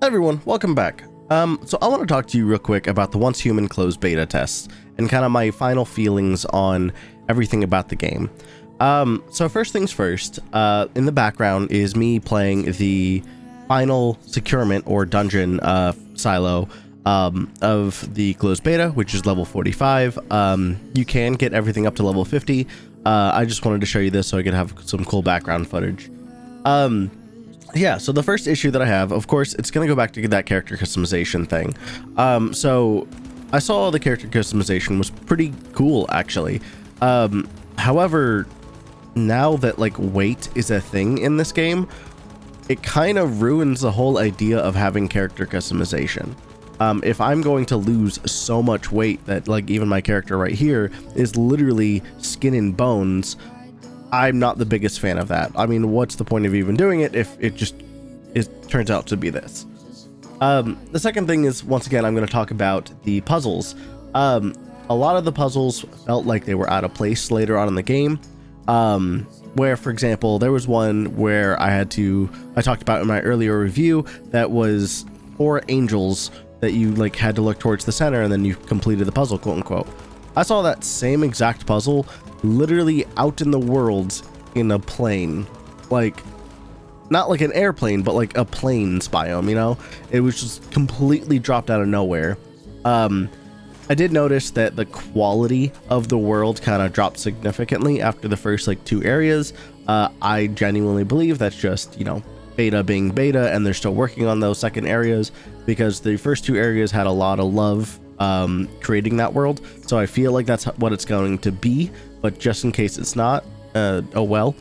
Hi everyone, welcome back. So I want to talk to you real quick about the Once Human closed beta tests and kind of my final feelings on everything about the game. So first things first, in the background is me playing the final securement or dungeon silo of the closed beta, which is level 45. You can get everything up to level 50. I just wanted to show you this so I could have some cool background footage. Yeah, so the first issue that I have, of course, it's going to go back to that character customization thing. So I saw the character customization was pretty cool, actually. However, now that like weight is a thing in this game, it kind of ruins the whole idea of having character customization. If I'm going to lose so much weight that like even my character right here is literally skin and bones, I'm not the biggest fan of that. I mean, what's the point of even doing it if it turns out to be this? The second thing is, once again, I'm going to talk about the puzzles. A lot of the puzzles felt like they were out of place later on in the game. Where, for example, there was one where I talked about in my earlier review, that was 4 angels that you like had to look towards the center and then you completed the puzzle, quote unquote. I saw that same exact puzzle literally out in the world in a plane, like not like an airplane, but like a plains biome, you know? It was just completely dropped out of nowhere. I did notice that the quality of the world kind of dropped significantly after the first like 2 areas. I genuinely believe that's just, you know, beta being beta and they're still working on those second areas, because the first 2 areas had a lot of love creating that world, so I feel like that's what it's going to be, but just in case it's not, oh well.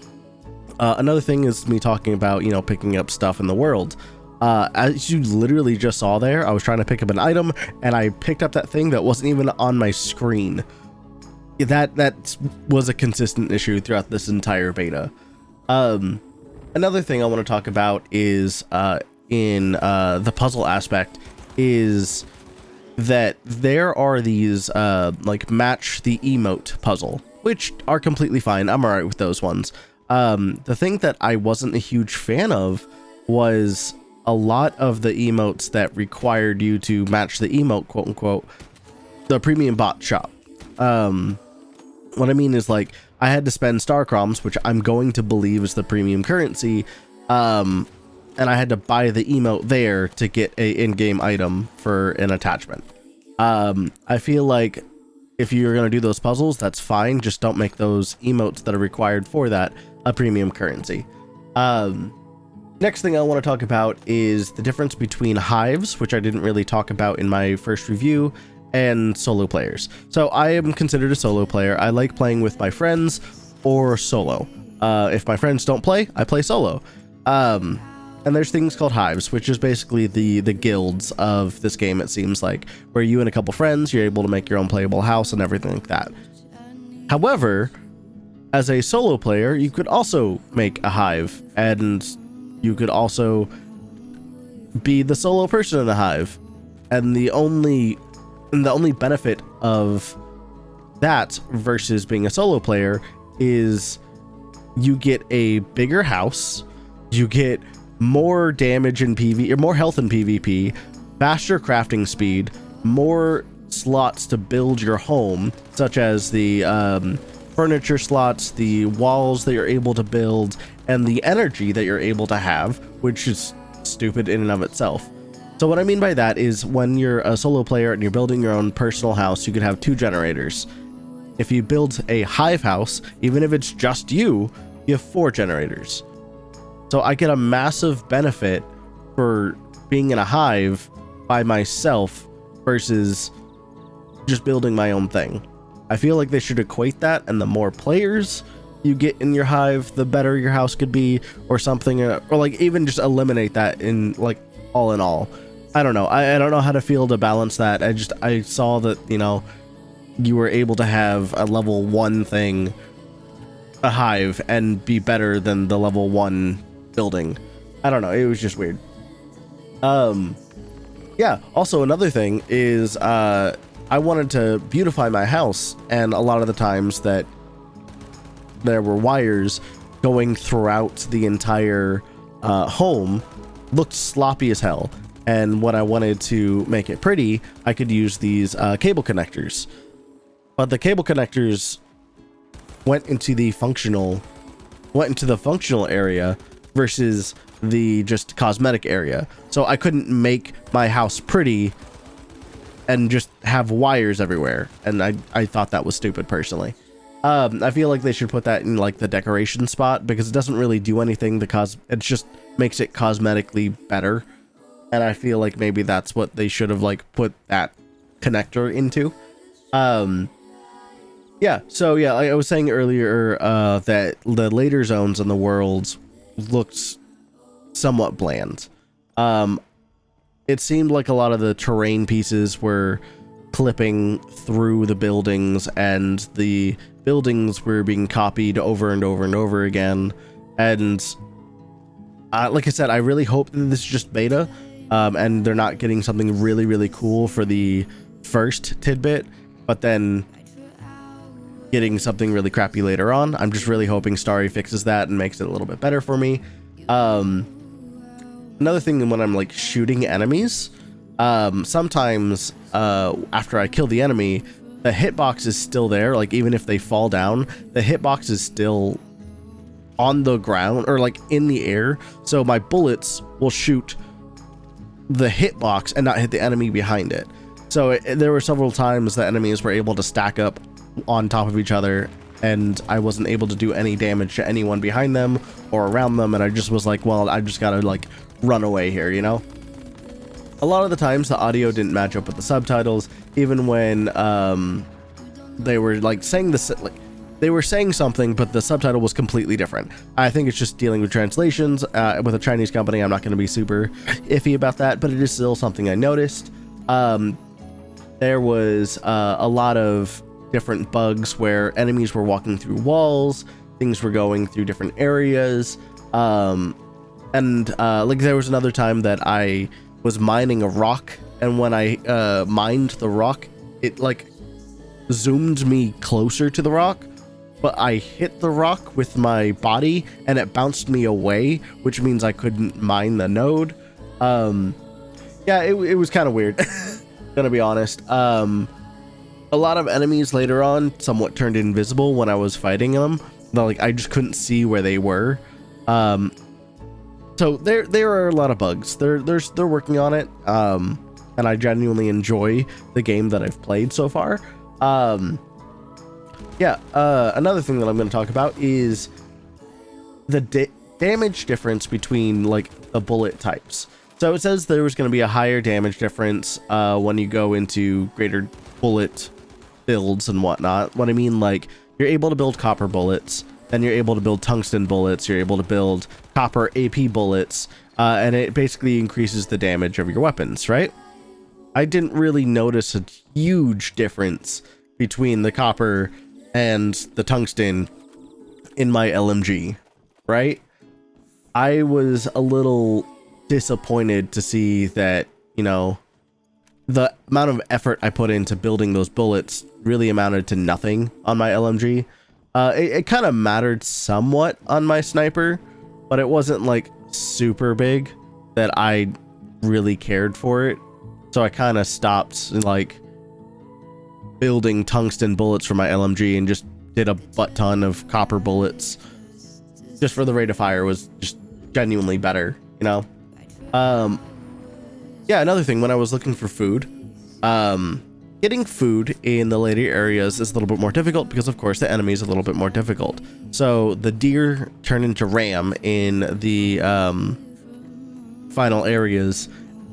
Another thing is me talking about, you know, picking up stuff in the world. As you literally just saw there, I was trying to pick up an item and I picked up that thing that wasn't even on my screen. That was a consistent issue throughout this entire beta. Another thing I want to talk about is in the puzzle aspect is that there are these like match the emote puzzle, which are completely fine. I'm alright with those ones. The thing that I wasn't a huge fan of was a lot of the emotes that required you to match the emote, quote unquote, the premium bot shop. What I mean is, like, I had to spend Starcroms, which I'm going to believe is the premium currency, and I had to buy the emote there to get a in-game item for an attachment. I feel like if you're going to do those puzzles, that's fine. Just don't make those emotes that are required for that a premium currency. Next thing I want to talk about is the difference between hives, which I didn't really talk about in my first review, and solo players. So I am considered a solo player. I like playing with my friends or solo. If my friends don't play, I play solo. And there's things called hives, which is basically the guilds of this game, it seems like, where you and a couple friends, you're able to make your own playable house and everything like that. However, as a solo player, you could also make a hive, and you could also be the solo person in the hive. And the only benefit of that versus being a solo player is you get a bigger house, you get more damage in PvP, or more health in PvP, faster crafting speed, more slots to build your home, such as the furniture slots, the walls that you're able to build, and the energy that you're able to have, which is stupid in and of itself. So what I mean by that is, when you're a solo player and you're building your own personal house, you could have 2 generators. If you build a hive house, even if it's just you have 4 generators. So I get a massive benefit for being in a hive by myself versus just building my own thing. I feel like they should equate that, and the more players you get in your hive, the better your house could be, or something, or like even just eliminate that in like all in all. I don't know. I don't know how to feel to balance that. I saw that, you know, you were able to have a level 1 thing, a hive, and be better than the level 1 building. I don't know, it was just weird. Yeah, also another thing is I wanted to beautify my house, and a lot of the times that there were wires going throughout the entire home looked sloppy as hell. And when I wanted to make it pretty, I could use these cable connectors. But the cable connectors went into the functional area versus the just cosmetic area. So I couldn't make my house pretty and just have wires everywhere. And I thought that was stupid personally. I feel like they should put that in like the decoration spot because it doesn't really do anything. It just makes it cosmetically better. And I feel like maybe that's what they should have like put that connector into. Yeah, so yeah, like I was saying earlier, that the later zones in the world looked somewhat bland. It seemed like a lot of the terrain pieces were clipping through the buildings, and the buildings were being copied over and over and over again. And like I said, I really hope that this is just beta, and they're not getting something really, really cool for the first tidbit, but then getting something really crappy later on. I'm just really hoping Starry fixes that and makes it a little bit better for me. Another thing, when I'm like shooting enemies, sometimes after I kill the enemy, the hitbox is still there. Like even if they fall down, the hitbox is still on the ground or like in the air. So my bullets will shoot the hitbox and not hit the enemy behind it. So there were several times that enemies were able to stack up on top of each other, and I wasn't able to do any damage to anyone behind them or around them, and I just was like, well, I just gotta like run away here, you know? A lot of the times the audio didn't match up with the subtitles, even when they were like saying they were saying something, but the subtitle was completely different. I think it's just dealing with translations. With a Chinese company, I'm not going to be super iffy about that, but it is still something I noticed. There was a lot of different bugs where enemies were walking through walls, things were going through different areas, and like there was another time that I was mining a rock, and when I mined the rock, it like zoomed me closer to the rock, but I hit the rock with my body and it bounced me away, which means I couldn't mine the node. Yeah, it was kind of weird. Gonna be honest. A lot of enemies later on somewhat turned invisible when I was fighting them. Like I just couldn't see where they were. So there are a lot of bugs. They're working on it. And I genuinely enjoy the game that I've played so far. Yeah. Another thing that I'm going to talk about is the damage difference between like the bullet types. So it says there was going to be a higher damage difference when you go into greater bullet builds and whatnot. What I mean, like you're able to build copper bullets, then you're able to build tungsten bullets, you're able to build copper AP bullets, and it basically increases the damage of your weapons, right? I didn't really notice a huge difference between the copper and the tungsten in my LMG, right? I was a little disappointed to see that, you know, the amount of effort I put into building those bullets really amounted to nothing on my LMG. It kind of mattered somewhat on my sniper, but it wasn't like super big that I really cared for it. So I kind of stopped like building tungsten bullets for my LMG and just did a butt ton of copper bullets just for the rate of fire was just genuinely better, you know? Yeah, another thing, when I was looking for food, getting food in the later areas is a little bit more difficult because, of course, the enemy is a little bit more difficult. So the deer turn into ram in the final areas,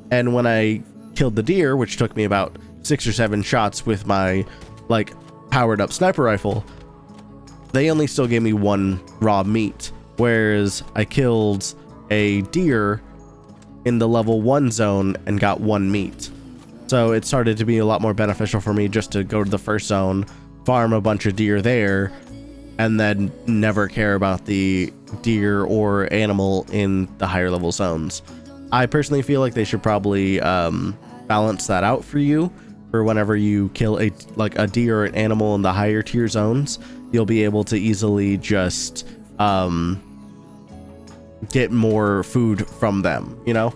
and when I killed the deer, which took me about 6 or 7 shots with my like powered up sniper rifle, they only still gave me 1 raw meat, whereas I killed a deer in the level 1 zone and got 1 meat. So it started to be a lot more beneficial for me just to go to the first zone, farm a bunch of deer there, and then never care about the deer or animal in the higher level zones. I personally feel like they should probably balance that out for you. For whenever you kill a deer or an animal in the higher tier zones, you'll be able to easily just get more food from them, you know?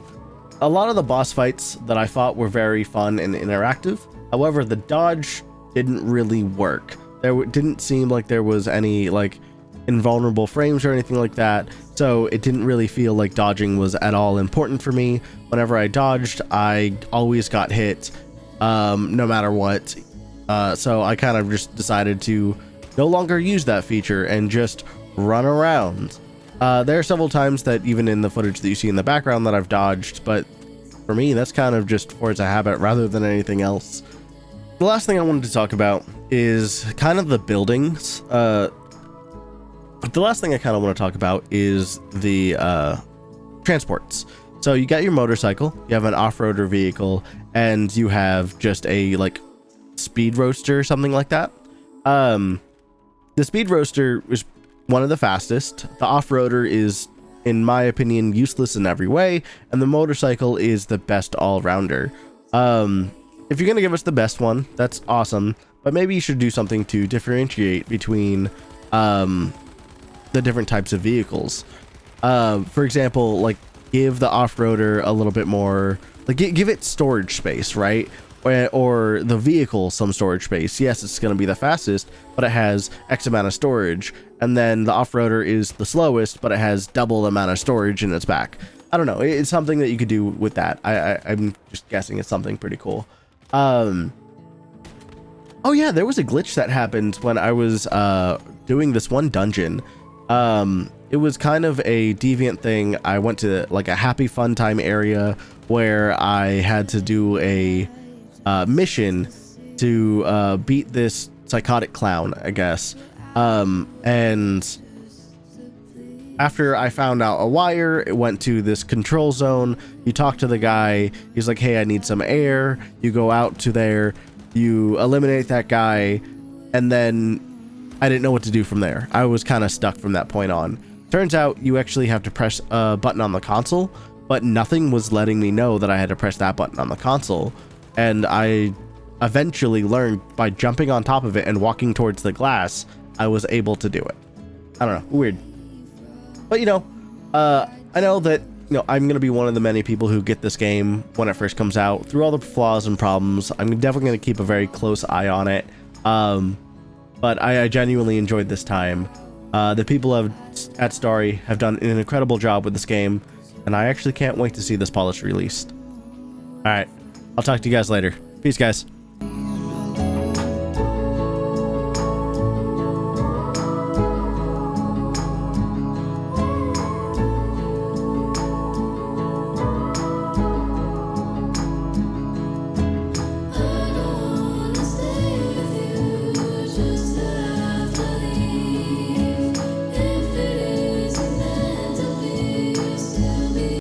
a lot of the boss fights that I thought were very fun and interactive. However, the dodge didn't really work. There didn't seem like there was any like invulnerable frames or anything like that, so it didn't really feel like dodging was at all important for me. Whenever I dodged, I always got hit, no matter what. So I kind of just decided to no longer use that feature and just run around. There are several times that even in the footage that you see in the background that I've dodged, but for me, that's kind of just force a habit rather than anything else. The last thing I wanted to talk about is kind of the buildings. The last thing I kind of want to talk about is the transports. So you got your motorcycle, you have an off-roader vehicle, and you have just a like speed roadster or something like that. The speed roadster is one of the fastest. The off-roader is, in my opinion, useless in every way, and the motorcycle is the best all-rounder. If you're gonna give us the best one, that's awesome, but maybe you should do something to differentiate between the different types of vehicles. For example, like give the off-roader a little bit more, like give it storage space, right? Or the vehicle some storage space. Yes, it's going to be the fastest, but it has X amount of storage. And then the off-roader is the slowest, but it has double the amount of storage in its back. I don't know. It's something that you could do with that. I'm just guessing it's something pretty cool. Oh yeah, there was a glitch that happened when I was doing this one dungeon. It was kind of a deviant thing. I went to like a happy fun time area where I had to do a mission to beat this psychotic clown, I guess. And after I found out a wire, it went to this control zone. You talk to the guy. He's like, hey, I need some air. You go out to there. You eliminate that guy. And then I didn't know what to do from there. I was kind of stuck from that point on. Turns out you actually have to press a button on the console, but nothing was letting me know that I had to press that button on the console. And I eventually learned by jumping on top of it and walking towards the glass, I was able to do it. I don't know, weird. But you know, I know that, you know, I'm going to be one of the many people who get this game when it first comes out. Through all the flaws and problems, I'm definitely going to keep a very close eye on it. But I genuinely enjoyed this time. The people at Starry have done an incredible job with this game, and I actually can't wait to see this polish released. Alright, I'll talk to you guys later. Peace, guys.